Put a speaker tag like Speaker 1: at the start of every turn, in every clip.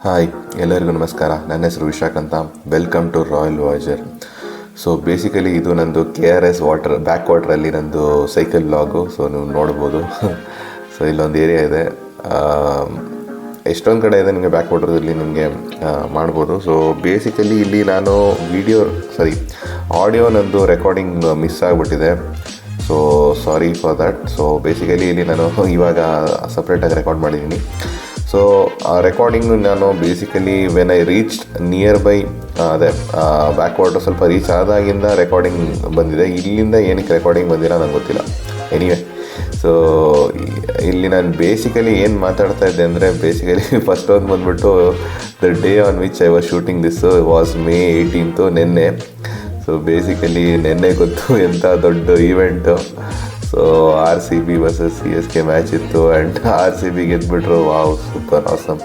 Speaker 1: Hi, ಎಲ್ಲರಿಗೂ ನಮಸ್ಕಾರ. ನನ್ನ ಹೆಸರು ವಿಶಾಖ್ ಅಂತ. Welcome to Royal Voicer. So basically ಇದು ನಂದು KRS ಬ್ಯಾಕ್ ವಾಟ್ರಲ್ಲಿ ನಂದು ಸೈಕಲ್ ವ್ಲಾಗು. ಸೊ ನೀವು ನೋಡ್ಬೋದು. ಸೊ ಇಲ್ಲೊಂದು ಏರಿಯಾ ಇದೆ, ಎಷ್ಟೊಂದು ಕಡೆ ಇದೆ ನಿಮಗೆ ಬ್ಯಾಕ್ ವಾಟ್ರಲ್ಲಿ ನಿಮಗೆ ಮಾಡ್ಬೋದು. ಸೊ ಬೇಸಿಕಲಿ ಇಲ್ಲಿ ನಾನು ಆಡಿಯೋ ನಂದು ರೆಕಾರ್ಡಿಂಗ್ ಮಿಸ್ ಆಗಿಬಿಟ್ಟಿದೆ. So sorry for that. So basically ಇಲ್ಲಿ ನಾನು ಇವಾಗ ಸಪ್ರೇಟಾಗಿ ರೆಕಾರ್ಡ್ ಮಾಡಿದ್ದೀನಿ. ಸೊ ಆ ರೆಕಾರ್ಡಿಂಗು ನಾನು basically when I reach near buy back water ಸ್ವಲ್ಪ ರೀಚ್ ಆದಾಗಿಂದ ರೆಕಾರ್ಡಿಂಗ್ ಬಂದಿದೆ. ಇಲ್ಲಿಂದ ಏನಕ್ಕೆ ರೆಕಾರ್ಡಿಂಗ್ ಬಂದಿಲ್ಲ ನನಗೆ ಗೊತ್ತಿಲ್ಲ. ಎನಿವೆ, ಸೊ ಇಲ್ಲಿ ನಾನು ಬೇಸಿಕಲಿ ಏನು ಮಾತಾಡ್ತಾ ಇದ್ದೆ ಅಂದರೆ, ಬೇಸಿಕಲಿ ಫಸ್ಟ್ ಒಂದು ಬಂದುಬಿಟ್ಟು the day on which I was shooting this was May 18th, ನೆನ್ನೆ. ಸೊ ಬೇಸಿಕಲಿ ನೆನ್ನೆ ಗೊತ್ತು ಎಂಥ ದೊಡ್ಡ event. So RCB versus CSK match ಇತ್ತು ಆ್ಯಂಡ್ RCB ಗೆದ್ದುಬಿಟ್ರು. Wow, super awesome.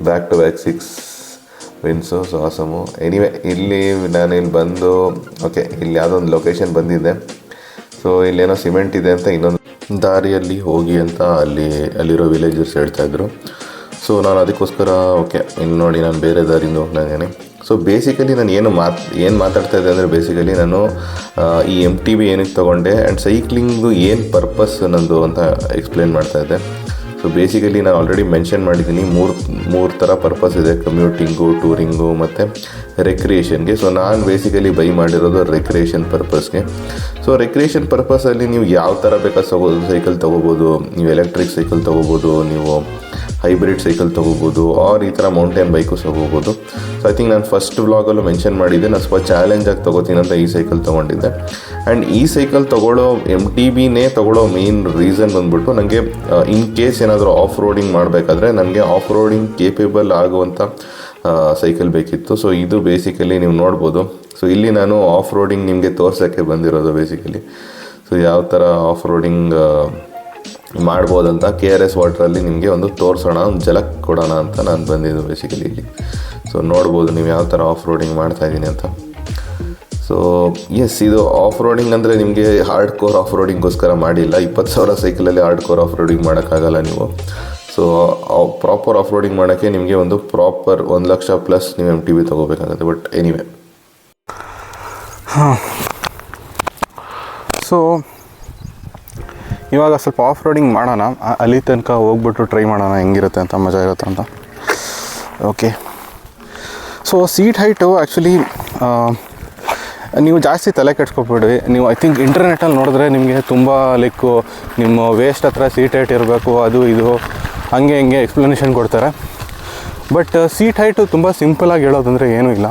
Speaker 1: Back to back 6 wins. So awesome. Anyway, ಇಲ್ಲಿ ಬಂದು ಇಲ್ಲಿ ಯಾವುದೋ ಒಂದು ಲೊಕೇಶನ್ ಬಂದಿದ್ದೆ. ಸೊ ಇಲ್ಲೇನೋ ಸಿಮೆಂಟ್ ಇದೆ ಅಂತ ಇನ್ನೊಂದು ದಾರಿಯಲ್ಲಿ ಹೋಗಿ ಅಂತ ಅಲ್ಲಿರೋ ವಿಲೇಜರ್ಸ್ ಹೇಳ್ತಾಯಿದ್ರು. ಸೊ ನಾನು ಅದಕ್ಕೋಸ್ಕರ ಇನ್ನು ನೋಡಿ ನಾನು ಬೇರೆ ದಾರಿಯಿಂದ ಹೋಗ್ತಾ ಇದ್ದೇನೆ. ಸೊ ಬೇಸಿಕಲಿ ನಾನು ಏನು ಮಾತಾಡ್ತಾ ಇದ್ದೆ ಅಂದರೆ, ಬೇಸಿಕಲಿ ನಾನು ಈ MTB ಏನಕ್ಕೆ ತೊಗೊಂಡೆ ಆ್ಯಂಡ್ ಸೈಕ್ಲಿಂಗ್ದು ಏನು ಪರ್ಪಸ್ ನಂದು ಅಂತ ಎಕ್ಸ್ಪ್ಲೇನ್ ಮಾಡ್ತಾಯಿದ್ದೆ. ಸೊ ಬೇಸಿಕಲಿ ನಾನು ಆಲ್ರೆಡಿ ಮೆನ್ಷನ್ ಮಾಡಿದ್ದೀನಿ, ಮೂರು ಥರ ಪರ್ಪಸ್ ಇದೆ: ಕಮ್ಯೂಟಿಂಗು, ಟೂರಿಂಗು ಮತ್ತು ರೆಕ್ರಿಯೇಷನ್ಗೆ. ಸೊ ನಾನು ಬೇಸಿಕಲಿ ಬೈ ಮಾಡಿರೋದು ರೆಕ್ರಿಯೇಷನ್ ಪರ್ಪಸ್ಗೆ. ಸೊ ರೆಕ್ರಿಯೇಷನ್ ಪರ್ಪಸಲ್ಲಿ ನೀವು ಯಾವ ಥರ ಬೇಕಾದ ಸೈಕಲ್ ತೊಗೋಬೋದು. ನೀವು ಎಲೆಕ್ಟ್ರಿಕ್ ಸೈಕಲ್ ತೊಗೋಬೋದು, ನೀವು ಹೈಬ್ರಿಡ್ ಸೈಕಲ್ ತೊಗೋಬೋದು, ಆರ್ ಈ ಥರ ಮೌಂಟೇನ್ ಬೈಕು ತೊಗೋಬೋದು. ಸೊ ಐ ಥಿಂಕ್ ನಾನು ಫಸ್ಟ್ ವ್ಲಾಗಲ್ಲೂ ಮೆನ್ಷನ್ ಮಾಡಿದ್ದೆ, ನಾನು ಸ್ವಲ್ಪ ಚಾಲೆಂಜಾಗಿ ತೊಗೋತೀನಿ ಅಂತ ಈ ಸೈಕಲ್ ತೊಗೊಂಡಿದ್ದೆ. ಆ್ಯಂಡ್ ಈ ಸೈಕಲ್ MTBನೇ ತೊಗೊಳ್ಳೋ ಮೇನ್ ರೀಸನ್ ಬಂದ್ಬಿಟ್ಟು, ನನಗೆ ಇನ್ ಕೇಸ್ ಏನಾದರೂ ಆಫ್ ರೋಡಿಂಗ್ ಮಾಡಬೇಕಾದ್ರೆ ನನಗೆ ಆಫ್ ರೋಡಿಂಗ್ ಕೇಪೇಬಲ್ ಆಗುವಂಥ ಸೈಕಲ್ ಬೇಕಿತ್ತು. ಸೊ ಇದು ಬೇಸಿಕಲಿ ನೀವು ನೋಡ್ಬೋದು. ಸೊ ಇಲ್ಲಿ ನಾನು ಆಫ್ ರೋಡಿಂಗ್ ನಿಮಗೆ ತೋರ್ಸೋಕ್ಕೆ ಬಂದಿರೋದು ಬೇಸಿಕಲಿ. ಸೊ ಯಾವ ಥರ ಆಫ್ ರೋಡಿಂಗ್ ಮಾಡ್ಬೋದಂತ KRS ವಾಟ್ರಲ್ಲಿ ನಿಮಗೆ ಒಂದು ತೋರಿಸೋಣ, ಒಂದು ಝಲಕ್ ಕೊಡೋಣ ಅಂತ ನಾನು ಬಂದಿದ್ದು ಬೇಸಿಕಲಿ ಇಲ್ಲಿ. ಸೊ ನೋಡ್ಬೋದು ನೀವು ಯಾವ ಥರ ಆಫ್ ರೋಡಿಂಗ್ ಮಾಡ್ತಾಯಿದ್ದೀನಿ ಅಂತ. ಸೊ ಎಸ್, ಇದು ಆಫ್ ರೋಡಿಂಗ್ ಅಂದರೆ ನಿಮಗೆ ಹಾರ್ಡ್ ಕೋರ್ ಆಫ್ ರೋಡಿಂಗ್ಗೋಸ್ಕರ ಮಾಡಿಲ್ಲ. 20,000 ಸೈಕಲಲ್ಲಿ ಹಾರ್ಡ್ ಕೋರ್ ಆಫ್ ರೋಡಿಂಗ್ ಮಾಡೋಕ್ಕಾಗಲ್ಲ ನೀವು. ಸೊ ಪ್ರಾಪರ್ ಆಫ್ ರೋಡಿಂಗ್ ಮಾಡೋಕ್ಕೆ ನಿಮಗೆ ಒಂದು ಪ್ರಾಪರ್ 1 ಲಕ್ಷ ಪ್ಲಸ್ ನೀವು MTB ತೊಗೋಬೇಕಾಗುತ್ತೆ. ಬಟ್ ಎನಿವೆ,
Speaker 2: ಸೊ ಇವಾಗ ಸ್ವಲ್ಪ ಆಫ್ ರೋಡಿಂಗ್ ಮಾಡೋಣ. ಅಲ್ಲಿ ತನಕ ಹೋಗ್ಬಿಟ್ಟು ಟ್ರೈ ಮಾಡೋಣ ಹೆಂಗಿರುತ್ತೆ ಅಂತ, ಮಜಾ ಇರುತ್ತೆ ಅಂತ. ಸೊ ಸೀಟ್ ಹೈಟು ಆ್ಯಕ್ಚುಲಿ ನೀವು ಜಾಸ್ತಿ ತಲೆ ಕೆಡ್ಸ್ಕೊಬೇಡಿ. ನೀವು ಐ ಥಿಂಕ್ ಇಂಟರ್ನೆಟಲ್ಲಿ ನೋಡಿದ್ರೆ ನಿಮಗೆ ತುಂಬ ನಿಮ್ಮ ವೇಸ್ಟ್ ಹತ್ರ ಸೀಟ್ ಹೈಟ್ ಇರಬೇಕು, ಅದು ಇದು ಹಂಗೆ ಎಕ್ಸ್ಪ್ಲನೇಷನ್ ಕೊಡ್ತಾರೆ. ಬಟ್ ಸೀಟ್ ಹೈಟು ತುಂಬ ಸಿಂಪಲಾಗಿ ಹೇಳೋದಂದರೆ ಏನೂ ಇಲ್ಲ.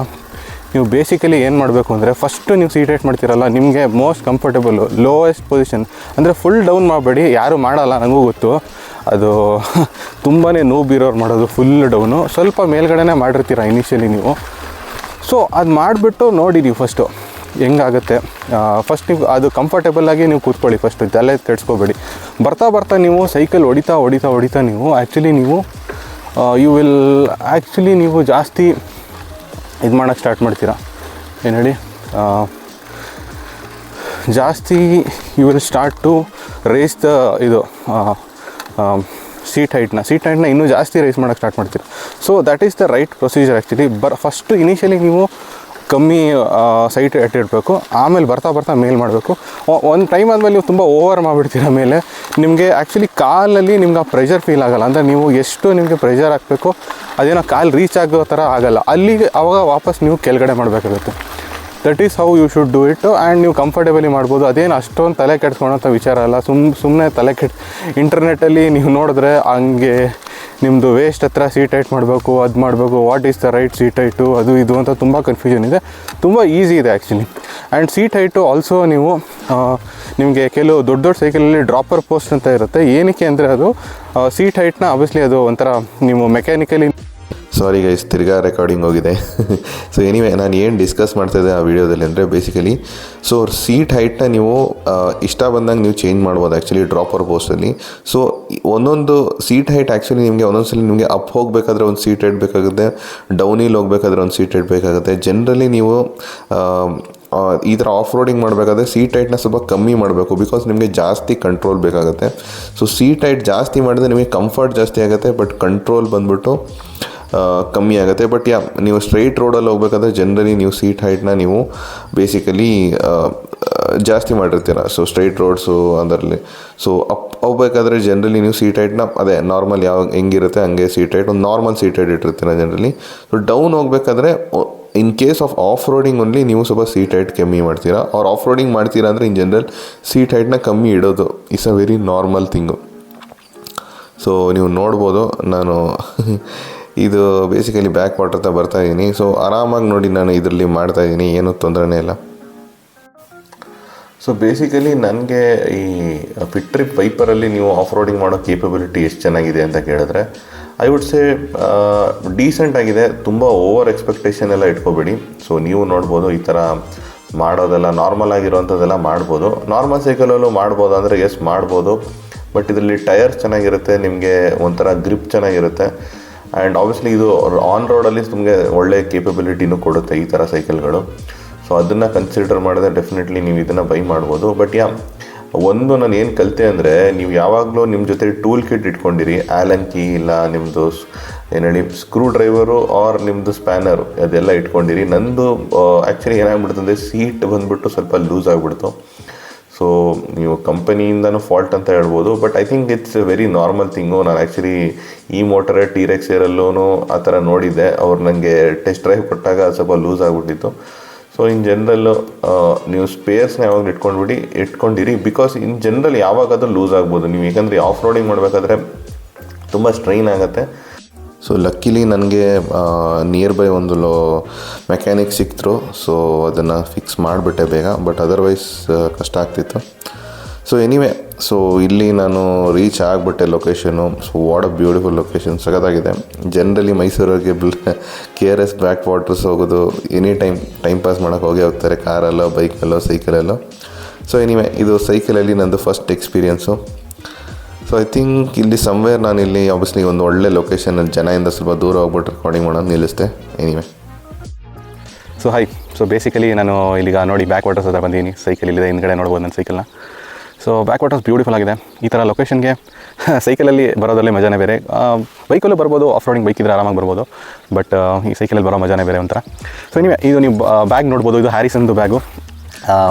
Speaker 2: ನೀವು ಬೇಸಿಕಲಿ ಏನು ಮಾಡಬೇಕು ಅಂದರೆ, ಫಸ್ಟು ನೀವು ಸೀಟ್ ಹೈಟ್ ಮಾಡ್ತೀರಲ್ಲ, ನಿಮಗೆ ಮೋಸ್ಟ್ ಕಂಫರ್ಟೇಬಲು ಲೋಯೆಸ್ಟ್ ಪೊಸಿಷನ್ ಅಂದರೆ ಫುಲ್ ಡೌನ್ ಮಾಡಬೇಡಿ. ಯಾರೂ ಮಾಡಲ್ಲ, ನನಗೂ ಗೊತ್ತು ಅದು. ತುಂಬಾ ನೋವು ಇರೋರು ಮಾಡೋದು ಫುಲ್ ಡೌನು. ಸ್ವಲ್ಪ ಮೇಲ್ಗಡೆನೇ ಮಾಡಿರ್ತೀರ ಇನಿಷಿಯಲಿ ನೀವು. ಸೊ ಅದು ಮಾಡಿಬಿಟ್ಟು ನೋಡಿ ನೀವು ಫಸ್ಟು ಹೆಂಗಾಗುತ್ತೆ. ಫಸ್ಟ್ ನೀವು ಅದು ಕಂಫರ್ಟೇಬಲಾಗಿ ನೀವು ಕೂತ್ಕೊಳ್ಳಿ. ಫಸ್ಟು ತಲೆ ಕೆಡ್ಸ್ಕೋಬೇಡಿ. ಬರ್ತಾ ನೀವು ಸೈಕಲ್ ಹೊಡಿತಾ ನೀವು ನೀವು ಜಾಸ್ತಿ ಇದು ಮಾಡೋಕ್ಕೆ ಸ್ಟಾರ್ಟ್ ಮಾಡ್ತೀರಾ. ಏನು ಹೇಳಿ, ಜಾಸ್ತಿ you will start to raise the seat ಹೈಟ್ನ ಇನ್ನೂ ಜಾಸ್ತಿ ರೈಸ್ ಮಾಡೋಕ್ಕೆ ಸ್ಟಾರ್ಟ್ ಮಾಡ್ತೀರಾ. So that is the right procedure actually. First initially ನೀವು ಕಮ್ಮಿ ಸೈಟ್ ಇಟ್ಟಿರಬೇಕು, ಆಮೇಲೆ ಬರ್ತಾ ಮೇಲ್ ಮಾಡಬೇಕು. ಒಂದು ಟೈಮ್ ಆದಮೇಲೆ ನೀವು ತುಂಬ ಓವರ್ ಮಾಡಿಬಿಡ್ತೀರ ಮೇಲೆ, ನಿಮಗೆ ಆ್ಯಕ್ಚುಲಿ ಕಾಲಲ್ಲಿ ನಿಮ್ಗೆ ಆ ಪ್ರೆಷರ್ ಫೀಲ್ ಆಗೋಲ್ಲ. ಅಂದರೆ ನೀವು ಎಷ್ಟು ನಿಮಗೆ ಪ್ರೆಷರ್ ಹಾಕಬೇಕು, ಅದೇನೋ ಕಾಲು ರೀಚ್ ಆಗೋ ಥರ ಆಗೋಲ್ಲ. ಅಲ್ಲಿಗೆ ಆವಾಗ ವಾಪಸ್ ನೀವು ಕೆಳಗಡೆ ಮಾಡಬೇಕಾಗುತ್ತೆ. That is how you should do it. And ನೀವು ಕಂಫರ್ಟೇಬಲಿ ಮಾಡ್ಬೋದು. ಅದೇನು ಅಷ್ಟೊಂದು ತಲೆ ಕೆಡ್ಸ್ಕೊಳೋಂಥ ವಿಚಾರ ಅಲ್ಲ. ಸುಮ್ಮನೆ ಇಂಟರ್ನೆಟ್ಟಲ್ಲಿ ನೀವು ನೋಡಿದ್ರೆ ಹಂಗೆ ನಿಮ್ಮದು ವೇಸ್ಟ್ ಹತ್ರ ಸೀಟ್ ಹೈಟ್ ಮಾಡಬೇಕು, ಅದು ಮಾಡಬೇಕು, what is the right seat height, ಅದು ಇದು ಅಂತ ತುಂಬ ಕನ್ಫ್ಯೂಷನ್ ಇದೆ. ತುಂಬ ಈಸಿ ಇದೆ actually. And seat height also ನೀವು ನಿಮಗೆ ಕೆಲವು ದೊಡ್ಡ ಸೈಕಲಲ್ಲಿ ಡ್ರಾಪರ್ ಪೋಸ್ಟ್ ಅಂತ ಇರುತ್ತೆ. ಏನಕ್ಕೆ ಅಂದರೆ ಅದು ಸೀಟ್ ಹೈಟ್ನ ಆಬ್ವಿಯಸ್ಲಿ ಅದು ಒಂಥರ ನೀವು ಮೆಕ್ಯಾನಿಕಲಿ
Speaker 1: ಸಾರಿ ಗೈಸ್, ತಿರ್ಗಾ ರೆಕಾರ್ಡಿಂಗ್ ಹೋಗಿದೆ. ಸೊ ಎನಿವೆ, ನಾನು ಏನು ಡಿಸ್ಕಸ್ ಮಾಡ್ತಾಯಿದ್ದೆ ಆ ವಿಡಿಯೋದಲ್ಲಿ ಅಂದರೆ ಬೇಸಿಕಲಿ, ಸೊ ಸೀಟ್ ಹೈಟ್ನ ನೀವು ಇಷ್ಟ ಬಂದಂಗೆ ನೀವು ಚೇಂಜ್ ಮಾಡ್ಬೋದು ಆ್ಯಕ್ಚುಲಿ ಡ್ರಾಪರ್ ಪೋಸ್ಟಲ್ಲಿ. ಸೊ ಒಂದೊಂದು ಸೀಟ್ ಹೈಟ್ ಆ್ಯಕ್ಚುಲಿ ನಿಮಗೆ ಒಂದೊಂದ್ಸಲಿ ನಿಮಗೆ ಅಪ್ ಹೋಗಬೇಕಾದ್ರೆ ಒಂದು ಸೀಟ್ ಹೈಟ್ ಬೇಕಾಗುತ್ತೆ, ಡೌನಿಲ್ ಹೋಗಬೇಕಾದ್ರೆ ಒಂದು ಸೀಟ್ ಹೈಟ್ ಬೇಕಾಗುತ್ತೆ. ಜನರಲಿ ನೀವು ಈ ಥರ ಆಫ್ ರೋಡಿಂಗ್ ಮಾಡಬೇಕಾದ್ರೆ ಸೀಟ್ ಹೈಟ್ನ ಸ್ವಲ್ಪ ಕಮ್ಮಿ ಮಾಡಬೇಕು, ಬಿಕಾಸ್ ನಿಮಗೆ ಜಾಸ್ತಿ ಕಂಟ್ರೋಲ್ ಬೇಕಾಗುತ್ತೆ. ಸೊ ಸೀಟ್ ಹೈಟ್ ಜಾಸ್ತಿ ಮಾಡಿದ್ರೆ ನಿಮಗೆ ಕಂಫರ್ಟ್ ಜಾಸ್ತಿ ಆಗುತ್ತೆ, ಬಟ್ ಕಂಟ್ರೋಲ್ ಬಂದ್ಬಿಟ್ಟು ಕಮ್ಮಿ ಆಗುತ್ತೆ. ಬಟ್ ನೀವು ಸ್ಟ್ರೈಟ್ ರೋಡಲ್ಲಿ ಹೋಗ್ಬೇಕಾದ್ರೆ ಜನರಲಿ ನೀವು ಸೀಟ್ ಹೈಟ್ನ ನೀವು ಬೇಸಿಕಲಿ ಜಾಸ್ತಿ ಮಾಡಿರ್ತೀರ. ಸೊ ಸ್ಟ್ರೈಟ್ ರೋಡ್ಸು ಅದರಲ್ಲಿ ಸೊ ಅಪ್ ಹೋಗ್ಬೇಕಾದ್ರೆ ಜನರಲಿ ನೀವು ಸೀಟ್ ಹೈಟ್ನ ಅದೇ ನಾರ್ಮಲ್ ಹೆಂಗಿರುತ್ತೆ ಹಂಗೆ ಸೀಟ್ ಹೈಟ್ ಒಂದು ನಾರ್ಮಲ್ ಸೀಟ್ ಹೈಟ್ ಇಟ್ಟಿರ್ತೀರ ಜನರಲಿ. ಸೊ ಡೌನ್ ಹೋಗ್ಬೇಕಾದ್ರೆ in case of off roading only ನೀವು ಸ್ವಲ್ಪ ಸೀಟ್ ಹೈಟ್ ಕಮ್ಮಿ ಮಾಡ್ತೀರಾ, ಅವ್ರು ಆಫ್ ರೋಡಿಂಗ್ ಮಾಡ್ತೀರಾ ಅಂದರೆ ಇನ್ ಜನರಲ್ ಸೀಟ್ ಹೈಟ್ನ ಕಮ್ಮಿ ಇಡೋದು it's a very normal thing. So ನೀವು ನೋಡ್ಬೋದು ನಾನು ಇದು ಬೇಸಿಕಲಿ ಬ್ಯಾಕ್ ವಾಟರ್ ಹತ್ರ ಬರ್ತಾಯಿದ್ದೀನಿ. ಸೊ ಆರಾಮಾಗಿ ನೋಡಿ ನಾನು ಇದರಲ್ಲಿ ಮಾಡ್ತಾಯಿದ್ದೀನಿ, ಏನೂ ತೊಂದರೆನೇ ಇಲ್ಲ. ಸೊ ಬೇಸಿಕಲಿ ನನಗೆ ಈ ಫಿಟ್ ಟ್ರಿಪ್ ವೈಪರಲ್ಲಿ ನೀವು ಆಫ್ ರೋಡಿಂಗ್ ಮಾಡೋ ಕೇಪಬಿಲಿಟಿ ಎಷ್ಟು ಚೆನ್ನಾಗಿದೆ ಅಂತ ಕೇಳಿದ್ರೆ ಐ ವುಡ್ ಸೇ ಡೀಸೆಂಟ್ ಆಗಿದೆ. ತುಂಬ ಓವರ್ ಎಕ್ಸ್ಪೆಕ್ಟೇಷನ್ ಎಲ್ಲ ಇಟ್ಕೋಬೇಡಿ. ಸೊ ನೀವು ನೋಡ್ಬೋದು ಈ ಥರ ಮಾಡೋದೆಲ್ಲ ನಾರ್ಮಲ್ ಆಗಿರೋವಂಥದ್ದೆಲ್ಲ ಮಾಡ್ಬೋದು. ನಾರ್ಮಲ್ ಸೈಕಲಲ್ಲೂ ಮಾಡ್ಬೋದು ಅಂದರೆ ಎಸ್ ಮಾಡ್ಬೋದು, ಬಟ್ ಇದರಲ್ಲಿ ಟೈರ್ಸ್ ಚೆನ್ನಾಗಿರುತ್ತೆ, ನಿಮಗೆ ಒಂಥರ ಗ್ರಿಪ್ ಚೆನ್ನಾಗಿರುತ್ತೆ. ಆ್ಯಂಡ್ ಆಬ್ವಿಯಸ್ಲಿ ಇದು ಆನ್ ರೋಡಲ್ಲಿ ನಿಮಗೆ ಒಳ್ಳೆ ಕೇಪಬಿಲಿಟಿನೂ ಕೊಡುತ್ತೆ ಈ ಥರ ಸೈಕಲ್ಗಳು. ಸೊ ಅದನ್ನು ಕನ್ಸಿಡರ್ ಮಾಡಿದ್ರೆ ಡೆಫಿನೆಟ್ಲಿ ನೀವು ಇದನ್ನು ಬೈ ಮಾಡ್ಬೋದು. ಬಟ್ ಒಂದು ನಾನು ಏನು ಕಲಿತೆ ಅಂದರೆ ನೀವು ಯಾವಾಗಲೂ ನಿಮ್ಮ ಜೊತೆ ಟೂಲ್ ಕಿಟ್ ಇಟ್ಕೊಂಡಿರಿ, ಆ್ಯಲನ್ ಕೀ ಇಲ್ಲ ನಿಮ್ಮದು ಏನು ಹೇಳಿ ಸ್ಕ್ರೂ ಡ್ರೈವರು ಆರ್ ನಿಮ್ಮದು ಸ್ಪ್ಯಾನರು ಅದೆಲ್ಲ ಇಟ್ಕೊಂಡಿರಿ. ನಂದು ಆ್ಯಕ್ಚುಲಿ ಏನಾಗ್ಬಿಡ್ತಂದರೆ ಸೀಟ್ ಬಂದುಬಿಟ್ಟು ಸ್ವಲ್ಪ ಲೂಸ್ ಆಗಿಬಿಡ್ತು. ಸೊ ನೀವು ಕಂಪನಿಯಿಂದನೂ ಫಾಲ್ಟ್ ಅಂತ ಹೇಳ್ಬೋದು, but I think it's A very normal thing. ನಾನು ಆ್ಯಕ್ಚುಲಿ ಈ ಮೋಟರ್ T-Rex ಏರಲ್ಲೂ ಆ ಥರ ನೋಡಿದ್ದೆ, ಅವ್ರು ನನಗೆ ಟೆಸ್ಟ್ ಡ್ರೈವ್ ಕೊಟ್ಟಾಗ ಸ್ವಲ್ಪ ಲೂಸ್ ಆಗಿಬಿಟ್ಟಿತ್ತು. ಸೊ ಇನ್ ಜನರಲ್ಲು ನೀವು ಸ್ಪೇರ್ಸ್ನ ಯಾವಾಗಲೂ ಇಟ್ಕೊಂಡಿರಿ, ಬಿಕಾಸ್ ಇನ್ ಜನರಲ್ ಯಾವಾಗಾದರೂ ಲೂಸ್ ಆಗ್ಬೋದು ನೀವು, ಯಾಕಂದರೆ ಆಫ್ ರೋಡಿಂಗ್ ಮಾಡಬೇಕಾದ್ರೆ ತುಂಬ ಸ್ಟ್ರೈನ್ ಆಗುತ್ತೆ. ಸೊ ಲಕ್ಕಿಲಿ ನನಗೆ ನಿಯರ್ ಬೈ ಒಂದು ಮೆಕ್ಯಾನಿಕ್ ಸಿಕ್ತರು. ಸೊ ಅದನ್ನು ಫಿಕ್ಸ್ ಮಾಡಿಬಿಟ್ಟೆ ಬೇಗ, ಬಟ್ ಅದರ್ವೈಸ್ ಕಷ್ಟ ಆಗ್ತಿತ್ತು. ಸೊ ಎನಿವೆ, ಸೊ ಇಲ್ಲಿ ನಾನು ರೀಚ್ ಆಗಿಬಿಟ್ಟೆ location. So what a beautiful location, ಸಖತ್ತಾಗಿದೆ. ಜನರಲಿ ಮೈಸೂರಿಗೆ KRS ಬ್ಯಾಕ್ ವಾಟರ್ಸ್ ಹೋಗೋದು ಎನಿ ಟೈಮ್ ಪಾಸ್ ಮಾಡೋಕ್ಕೆ ಹೋಗ್ತಾರೆ, ಕಾರಲ್ಲೋ ಬೈಕಲ್ಲೋ ಸೈಕಲಲ್ಲೋ. ಸೊ ಎನಿವೆ, ಇದು ಸೈಕಲಲ್ಲಿ ನಂದು first experience. So I think ಇಲ್ಲಿ ಸಮ್ವೇರ್ ನಾನು ಇಲ್ಲಿ ಆಬ್ವಿಯಸ್ಲಿ ಒಂದು ಒಳ್ಳೆ ಲೊಕೇಶನಲ್ಲಿ ಜನದಿಂದ ಸ್ವಲ್ಪ ದೂರ ಹೋಗ್ಬಿಟ್ಟು ರೆಕಾರ್ಡಿಂಗ್ ಮಾಡೋದು ನಿಲ್ಲಿಸ್ದೆ. Anyway,
Speaker 2: so hi. So basically ನಾನು ಇಲ್ಲಿಗ ನೋಡಿ ಬ್ಯಾಕ್ ವಾಟರ್ಸ್ ಹತ್ರ ಬಂದಿದ್ದೀನಿ. ಸೈಕಲ್ ಇಲ್ಲಿದೆ, ಹಿಂದ್ಗಡೆ ನೋಡ್ಬೋದು ನನ್ನ ಸೈಕಲ್ನ. ಸೊ ಬ್ಯಾಕ್ ವಾಟರ್ಸ್ ಬ್ಯೂಟಿಫುಲ್ ಆಗಿದೆ. ಈ ಥರ ಲೊಕೇಶನ್ಗೆ ಸೈಕಲಲ್ಲಿ ಬರೋದ್ರಲ್ಲಿ ಮಜಾನೇ ಬೇರೆ. ಬೈಕಲ್ಲೂ ಬರ್ಬೋದು, ಆಫ್ ರೋಡಿಂಗ್ ಬೈಕ್ ಇದ್ದರೆ ಆರಾಮಾಗಿ ಬರ್ಬೋದು, ಬಟ್ ಈ ಸೈಕಲಲ್ಲಿ ಬರೋ ಮಜಾನೇ ಬೇರೆ ಒಂಥರ. ಸೊ ಇದು ನೀವು ಬ್ಯಾಗ್ ನೋಡ್ಬೋದು, ಇದು ಹ್ಯಾರಿಸನ್ದು ಬ್ಯಾಗು.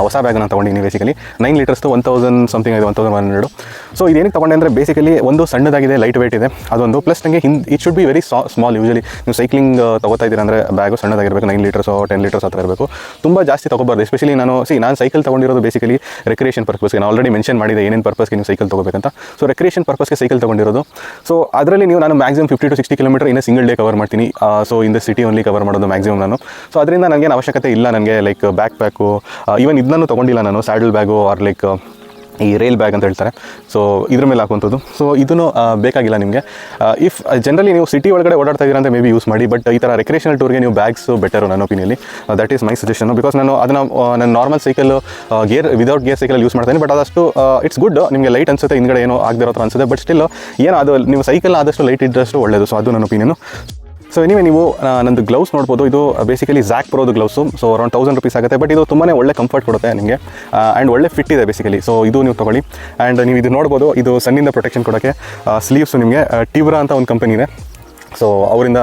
Speaker 2: ಹೊಸ ಬ್ಯಾಗ್ ನಾನು ತೊಗೊಂಡಿದ್ದೀನಿ. ಬೇಸಿಕಲಿ 9 ಲೀಟರ್ಸ್ದು 1000 ಸಮಥಿಂಗ್ ಇದೆ, 1100. ಸೊ ಇದೇನಕ್ಕೆ ತೊಗೊಂಡೆ ಅಂದರೆ ಬೇಸಿಕಲಿ ಒಂದು ಸಣ್ಣದಾಗಿದೆ, ಲೈಟ್ ವೆಯ್ಟ್ ಇದೆ ಅದೊಂದು, ಪ್ಲಸ್ ನನಗೆ it should be very small. Usually ನೀವು ಸೈಕ್ಲಿಂಗ್ ತೊಗೋತಾ ಇದ್ದೀರ ಅಂದರೆ ಬ್ಯಾಗು ಸಣ್ಣದಾಗಿರಬೇಕು, 9 ಲೀಟರ್ಸೋ 10 ಲೀಟರ್ಸ್ ಆ ಥರ ಇರಬೇಕು. ತುಂಬ ಜಾಸ್ತಿ ತೊಗೋಬಾರ್ದು. ಎಸ್ಪೆಷಲಿ ನಾನು ಸೈಕಲ್ ತೊಗೊಂಡಿರೋದು ಬೇಸಿಕಲಿ ರೆಕ್ರಿಯೇಷನ್ ಪರ್ಪಸ್ಗೆ. ನಾನು ಆಲ್ರೆಡಿ ಮೆನ್ಷನ್ ಮಾಡಿದೆ ಏನೇನು ಪರ್ಪಸ್ಗೆ ನೀವು ಸೈಕಲ್ ತೊಗೋಬೇಕಂತ. ಸೊ ರೆಕ್ರಿಯೇಷನ್ ಪರ್ಪಸ್ಗೆ ಸೈಕಲ್ ತೊಗೊಂಡಿರೋದು. ಸೊ ಅದರಲ್ಲಿ ನಾನು ಮ್ಯಾಕ್ಸಿಮಮ್ 50 to 60 ಕಿಲೋಮೀಟರ್ ಇನ್ನು ಸಿಂಗಲ್ ಡೇ ಕವರ್ ಮಾಡ್ತೀನಿ. So in the city only cover ಮಾಡೋದು ಮ್ಯಾಕ್ಸಿಮಮ್ ನಾನು. ಸೊ ಅದರಿಂದ ನನಗೇನು ಅವಶ್ಯಕತೆ ಇಲ್ಲ ನನಗೆ ಲೈಕ್ ಬ್ಯಾಕ್ ಪ್ಯಾಕು, ಈವನ್ ಇದನ್ನು ತೊಗೊಂಡಿಲ್ಲ ನಾನು, ಸ್ಯಾಡಲ್ ಬ್ಯಾಗು ಆರ್ ಲೈಕ್ ಈ ರೈಲ್ ಬ್ಯಾಗ್ ಅಂತ ಹೇಳ್ತಾರೆ. ಸೊ ಇದ್ರ ಮೇಲೆ ಹಾಕುವಂಥದ್ದು. ಸೊ ಇದನ್ನು ಬೇಕಾಗಿಲ್ಲ ನಿಮಗೆ. ಇಫ್ ಜನರಲಿ ನೀವು ಸಿಟಿ ಒಳಗಡೆ ಓಡಾಡ್ತಾ ಇದ್ದೀರಾ ಅಂತ ಮೇ ಬಿ ಯೂಸ್ ಮಾಡಿ, ಬಟ್ ಈ ಥರ ರೆಕ್ರಿಯೇಷನಲ್ ಟೂರ್ಗೆ ನೀವು ಬ್ಯಾಗ್ಸು ಬೆಟರು ನನ್ನ ಒಪಿನಿಯಲ್ಲಿ. That is my suggestion. Because ನಾನು ನನ್ನ normal cycle without gear cycle use ಮಾಡ್ತೀನಿ, ಬಟ್ ಅದಷ್ಟು ಇಟ್ಸ್ ಗುಡ್. ನಿಮಗೆ ಲೈಟ್ ಅನ್ಸುತ್ತೆ, ಹಿಂದ್ಗಡೆ ಏನೋ ಆಗದಿರೋ ಥರ ಅನ್ಸುತ್ತೆ, ಬಟ್ ಸ್ಟಿಲ್ ಏನು ಅದು ನೀವು ಸೈಕಲ್ ಆದಷ್ಟು ಲೈಟ್ ಇದ್ದಷ್ಟು ಒಳ್ಳೆಯದು. ಸೊ ಅದು ನನ್ನ ಒಪಿನಿಯನು. ಸೊ ಎನಿವೆ, ನೀವು ನಂದು ಗ್ಲೌಸ್ ನೋಡ್ಬೋದು. ಇದು ಬೇಸಿಕಲಿ ಝ್ಯಾಕ್ ಪ್ರೋದು ಗ್ಲೌಸು. ಸೊ ಅರೌಂಡ್ 1000 rupees ಆಗುತ್ತೆ, ಬಟ್ ಇದು ತುಂಬಾ ಒಳ್ಳೆ ಕಂಫರ್ಟ್ ಕೊಡುತ್ತೆ ನಿಮಗೆ, ಆ್ಯಂಡ್ ಒಳ್ಳೆ ಫಿಟ್ ಇದೆ ಬೇಸಿಕಲಿ. ಸೊ ಇದು ನೀವು ತೊಗೊಳ್ಳಿ. ಆ್ಯಂಡ್ ನೀವು ಇದು ನೋಡ್ಬೋದು, ಇದು ಸನ್ನಿಂದ ಪ್ರೊಟೆಕ್ಷನ್ ಕೊಡೋಕ್ಕೆ ಸ್ಲೀವ್ಸು ನಿಮಗೆ ಟಿವ್ರಾ ಅಂತ ಒಂದು ಕಂಪನಿ ಇದೆ. ಸೊ ಅವರಿಂದ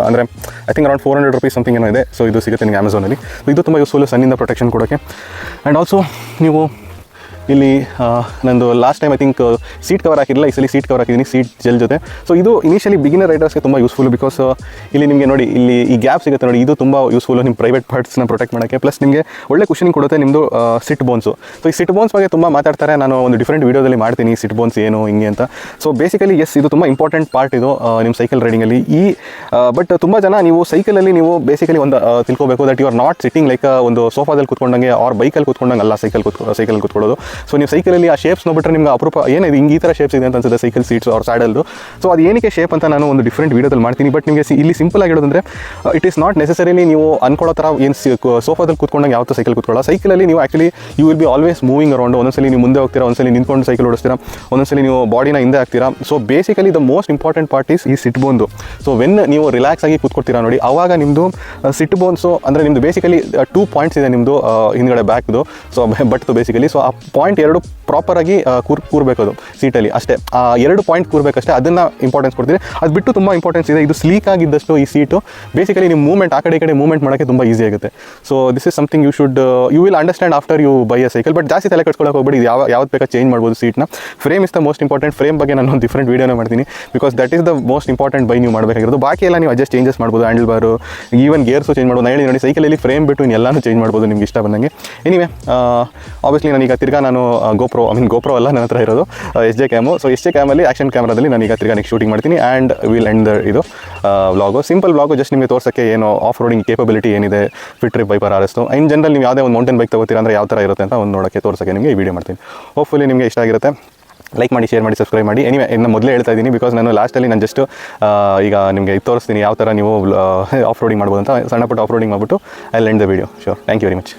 Speaker 2: ಅಂದರೆ I think around 400 rupees something ಏನೋ ಇದೆ. ಸೊ ಇದು ಸಿಗುತ್ತೆ ನಿಮಗೆ ಅಮೆಝಾನಲ್ಲಿ. ಸೊ ಇದು ತುಂಬ ಯೂಸ್ಫುಲ್ಲು ಸನ್ನಿಂದ ಪ್ರೊಟೆಕ್ಷನ್ ಕೊಡೋಕ್ಕೆ. ಆ್ಯಂಡ್ ಆಲ್ಸೋ ನೀವು ಇಲ್ಲಿ ನಂದು last time I think seat cover ಹಾಕಿರಲಿಲ್ಲ, ಈ ಸಲ ಸೀಟ್ ಕವರ್ ಹಾಕಿದ್ದೀನಿ ಸೀಟ್ ಜೆಲ್ ಜೊತೆ. ಸೊ ಇದು ಇನಿಷಿಯಲಿ ಬಿಗಿನರ್ ರೈಡರ್ಸ್ಗೆ ತುಂಬ ಯೂಸ್ಫುಲ್. ಬಿಕಾಸ್ ಇಲ್ಲಿ ನಿಮಗೆ ನೋಡಿ, ಇಲ್ಲಿ ಈ ಗ್ಯಾಪ್ ಸಿಗುತ್ತೆ ನೋಡಿ, ಇದು ತುಂಬ ಯೂಸ್ಫುಲ್ಲು ನಿಮ್ಮ ಪ್ರೈವೇಟ್ ಪಾರ್ಟ್ಸ್ನ ಪ್ರೊಟೆಕ್ಟ್ ಮಾಡೋಕ್ಕೆ. ಪ್ಲಸ್ ನಿಮಗೆ ಒಳ್ಳೆ ಕುಷನಿಂಗ್ ಕೊಡುತ್ತೆ ನಿಮ್ಮದು ಸಿಟ್ ಬೋನ್ಸು. ಸೊ ಈ ಸಿಟ್ ಬೋನ್ಸ್ ಬಗ್ಗೆ ತುಂಬ ಮಾತಾಡ್ತಾರೆ, ನಾನು ಒಂದು ಡಿಫ್ರೆಂಟ್ ವೀಡಿಯೋದಲ್ಲಿ ಮಾಡ್ತೀನಿ ಸಿಟ್ ಬೋನ್ಸ್ ಏನು ಹಿಂಗೆ ಅಂತ. ಸೊ ಬೇಸಿಕಲಿ ಎಸ್, ಇದು ತುಂಬ ಇಂಪಾರ್ಟೆಂಟ್ ಪಾರ್ಟ್ ಇದು ನಿಮ್ಮ ಸೈಕಲ್ ರೈಡಿಂಗಲ್ಲಿ. ಬಟ್ ತುಂಬ ಜನ ನೀವು ಸೈಕಲಲ್ಲಿ ನೀವು ಬೇಸಿಕಲಿ ಒಂದು ತಿಳ್ಕೋಬೇಕು that you are not sitting like ಒಂದು ಸೋಫಾದಲ್ಲಿ ಕೂತ್ಕೊಂಡಂಗೆ ಆರ್ ಬೈಕಲ್ಲಿ ಕೂತ್ಕೊಂಡಂಗೆ ಅಲ್ಲ ಸೈಕಲ್ ಕೂತ್ಕೊಳ್ಳೋದು. ಸೊ ನೀವು ಸೈಕಲಲ್ಲಿ ಆ ಶೇಪ್ಸ್ ನೋಡ್ಬಿಟ್ರೆ ನಿಮ್ಗೆ ಅಪರೂಪ ಏನಿದೆ ಹಿಂಗೆ ಈ ಥರ ಶೇಪ್ಸ್ ಇದೆ ಅಂತ ಅನ್ಸುತ್ತೆ ಸೈಕಲ್ ಸೀಟ್ಸ್ ಅವ್ರ ಸ್ಯಾಡಲ್ದು. ಸೊ ಅದು ಏನಕ್ಕೆ ಶೇಪ್ ಅಂತ ನಾನು ಒಂದು ಡಿಫ್ರೆಂಟ್ ವೀಡಿಯೋದಲ್ಲಿ ಮಾಡ್ತೀನಿ. ಬಟ್ ನಿಮಗೆ ಇಲ್ಲಿ ಸಿಂಪಲ್ ಆಗಿ ಹೇಳೋದಂದರೆ ಇಟ್ ಈಸ್ ನಾಟ್ ನೆಸೆಸರಿಲಿ ನೀವು ಅನ್ಕೊಳ್ಳೋ ಥರ ಏನು ಸೋಫಾದಲ್ಲಿ ಕೂತ್ಕೊಂಡಂಗೆ ಯಾವತ್ತೂ ಸೈಕಲ್ ಕೂತ್ಕೊಳ್ಳೋ. ಸೈಕಲಲ್ಲಿ ನೀವು actually you will be always moving around. ಒಂದೊಂದ್ಸಲಿ ನೀವು ಮುಂದೆ ಹೋಗ್ತೀರಾ, ಒಂದ್ಸಲಿ ನಿಂತ್ಕೊಂಡು ಸೈಕಲ್ ಓಡಿಸ್ತೀರಾ, ಒಂದೊಂದ್ಸಲಿ ನೀವು ಬಾಡಿನ ಹಿಂದೆ ಹಾಕ್ತೀರಾ. So basically the most important part is ಈ ಸಿಟ್ ಬೋನ್ದು. ಸೊ ವೆನ್ ನೀವು ರಿಲ್ಯಾಕ್ಸ್ ಆಗಿ ಕೂತ್ಕೊಡ್ತೀರಾ ನೋಡಿ, ಆವಾಗ ನಿಮ್ಮದು ಸಿಟ್ ಬೋನ್ಸು ಅಂದರೆ ನಿಮ್ಮದು ಬೇಸಿಕಲಿ 2 ಪಾಯಿಂಟ್ಸ್ ಇದೆ ನಿಮ್ಮದು ಹಿಂದ್ಗಡೆ ಬ್ಯಾಕ್ದು. ಸೊ ಬಟ್ದು ಬೇಸಿಕಲಿ. ಸೊ ಆ ಪಾಯಿಂಟ್ 2 ಪ್ರಾಪರಾಗಿ ಕೂರಬೇಕು ಅದು ಸೀಟಲ್ಲಿ ಅಷ್ಟೇ. ಆ 2 ಪಾಯಿಂಟ್ ಕೂರಬೇಕಷ್ಟೇ, ಅದನ್ನು ಇಂಪಾರ್ಟೆನ್ಸ್ ಕೊಡ್ತೀರಿ. ಅದು ಬಿಟ್ಟು ತುಂಬ ಇಂಪಾರ್ಟೆನ್ಸ್ ಇದೆ. ಇದು ಸ್ಲೀಕ್ ಆಗಿದ್ದಷ್ಟು ಈ ಸೀಟು ಬೇಸಿಕಲಿ ನಿಮ್ಮ ಮೂವ್ಮೆಂಟ್ ಆ ಕಡೆ ಈ ಕಡೆ ಮೂವ್ಮೆಂಟ್ ಮಾಡೋಕ್ಕೆ ತುಂಬ ಈಸಿ ಆಗುತ್ತೆ. So this is something you will understand after you buy a cycle. But ಜಾಸ್ತಿ ತಲೆ ಕಟ್ಕೊಳ್ಳೋಕೆ ಹೋಗ್ಬೇಡಿ. ಇದು ಯಾವ್ದು ಬೇಕಾ ಚೇಂಜ್ ಮಾಡ್ಬೋದು ಸೀಟ್ನ. Frame is the most important. Frame ಬಗ್ಗೆ ನಾನು ಒಂದು ಡಿಫ್ರೆಂಟ್ ವೀಡಿಯೋನ ಮಾಡ್ತೀನಿ, because that is the most important buy ನೀವು ಮಾಡಬೇಕಾಗಿರೋದು. ಬಾಕಿ ಎಲ್ಲ ನೀವು ಅಡ್ಜಸ್ಟ್ ಚೇಂಜಸ್ ಮಾಡ್ಬೋದು, handle bar, even gears change ಮಾಡ್ಬೋದು. ನಾನು ಹೇಳಿ ನೋಡಿ, ಸೈಕಲಲ್ಲಿ ಫ್ರೇಮ್ ಬಿಟ್ಟು ಎಲ್ಲನೂ ಚೇಂಜ್ ಮಾಡ್ಬೋದು ನಿಮ್ಗೆ ಇಷ್ಟ ಬಂದಂಗೆ. ಎನಿವೆ ಆಬ್ವಿಯಸ್ಲಿ ನಾನೀಗ ತಿರ್ಗಾ ನಾನು ಗೋಪ್ರೋ ಅಲ್ಲ ನನ್ನ ಹತ್ರ ಇರೋದು SJ ಕ್ಯಾಮು. ಸೊ SJ ಕ್ಯಾಮಲ್ಲಿ ಆ್ಯಕ್ಷನ್ ಕ್ಯಾಮ್ರಾದಲ್ಲಿ ನಾನೀಗ ತಿರ್ಗಾ ನೆಕ್ಸ್ಟ್ ಶೂಟಿಂಗ್ ಮಾಡ್ತೀನಿ. ಆ್ಯಂಡ್ ವಿಲ್ ಎಂಡ್ ಇದು ವ್ಲಾಗು. ಸಿಂಪಲ್ ವ್ಲಾಗು, ಜಸ್ಟ್ ನಿಮಗೆ ತೋರ್ಸೋಕ್ಕೆ ಏನು ಆಫ್ ರೋಡಿಂಗ್ ಕೇಪಬಿಲಿಟಿ ಏನಿದೆ fit trip viper RS. In general ನೀವು ಯಾವುದೇ ಒಂದು ಮೌಂಟೇನ್ ಬೈಕ್ ತಗೋತೀರಾ ಅಂದರೆ ಯಾವ ಥರ ಇರುತ್ತೆ ಅಂತ ಒಂದು ನೋಡೋಕ್ಕೆ ತೋರ್ಸೋಕ್ಕೆ ನಿಮಗೆ ಈ ವಿಡಿಯೋ ಮಾಡ್ತೀನಿ. ಹೋಪ್ಫುಲಿ ನಿಮಗೆ ಇಷ್ಟ ಆಗಿರುತ್ತೆ. ಲೈಕ್ ಮಾಡಿ, ಶೇರ್ ಮಾಡಿ, ಸಬ್ಸ್ಕ್ರೈಬ್ ಮಾಡಿ. ಎನಿವೆ ಇನ್ನು ಮೊದಲೇ ಹೇಳ್ತಾ ಇದ್ದೀನಿ, ಬಿಕಾಸ್ ನಾನು ಲಾಸ್ಟಲ್ಲಿ ನಾನು ಜಸ್ಟ್ ಈಗ ನಿಮಗೆ ತೋರಿಸ್ತೀನಿ ಯಾವ ಥರ ನೀವು ಆಫ್ ರೋಡಿಂಗ್ ಮಾಡ್ಬೋದು ಅಂತ. ಸಣ್ಣ ಪುಟ್ಟ ಆಫ್ ರೋಡಿಂಗ್ ಮಾಡಿಬಿಟ್ಟು I will end the video. Sure. Thank you very much.